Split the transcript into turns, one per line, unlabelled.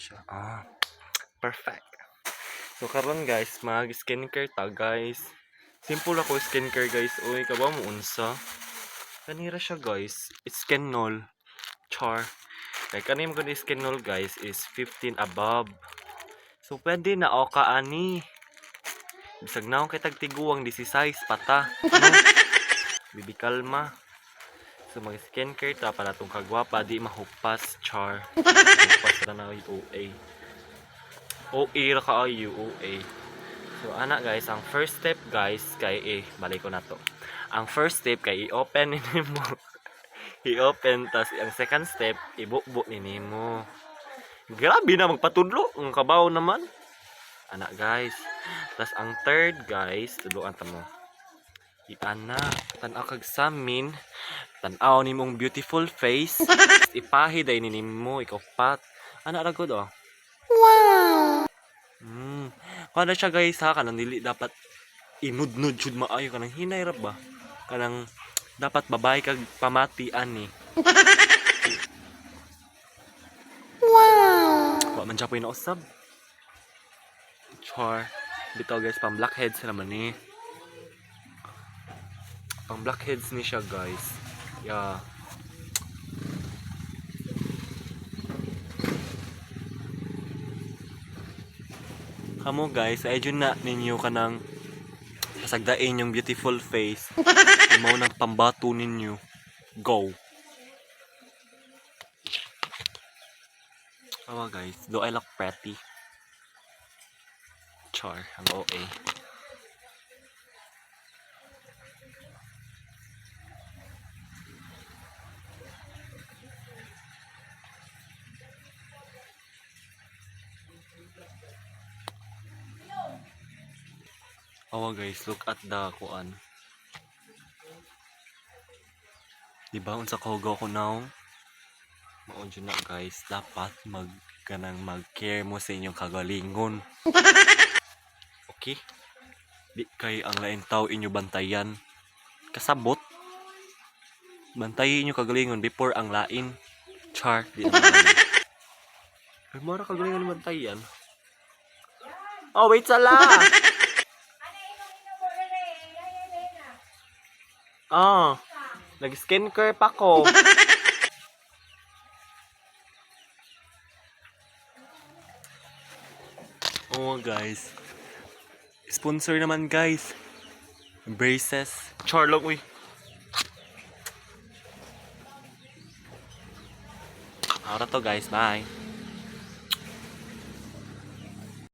siya. Perfect. So karon guys, mag skincare ta guys. Simple ako skincare guys. Uy, kabaw mo unsa? Kanira siya guys. It's Skinol. Char. Kay kanin mo Skinol guys is 15 above. So pwede na o ka ani. Bisag na akong kitag tiguang 16 pata. Ano? Bibi kalma. So mag skincare ta para tong kagwapa di mahupas. Char. Hupas na na OA. OA ra kaayo OA. So ana guys, ang first step guys kay balik ko na to. Ang first step kay i-open nimo. I-open tas ang second step ibukbok nimo. Grabe na magpatudlo, ang kabaw naman. Ana guys. Tas ang third guys, tuluan ta mo. Iana, tan-aw kag samin, tan-aw nimong beautiful face. Ipahi day nimo ikaw pat. Ana ra gud oh. Wow. Kada siya guys ha, kanang dili dapat inudnud jud maayo kanang hinay ra ba? Kanang dapat babae kag pamati ani. Wow. Wa man siya po inausab. Char. Bitaw guys, pang blackheads naman ni. Pang blackheads ni siya guys. Yeah. Kamo guys, ay dyan na ninyo kanang pasagdain yung beautiful face. Imaw ng pambato ninyo. Go! Oh guys, do I look pretty? Char, ang OA. Oh guys, look at the kuan. Diba unsa kaugaw ko now? Maon dyan na guys, dapat mag-care mo sa inyong kagalingon. Okay? Di kay ang lain tao inyo bantayan. Kasabot. Bantayin inyo kagalingon before ang lain. Char, di naman. Ay, mara kagalingon bantayan. Oh, wait sala! Oh, nag-skincare pa ko. Oh guys. Sponsor naman guys. Braces. Charlotte, uy. Ara to guys, bye.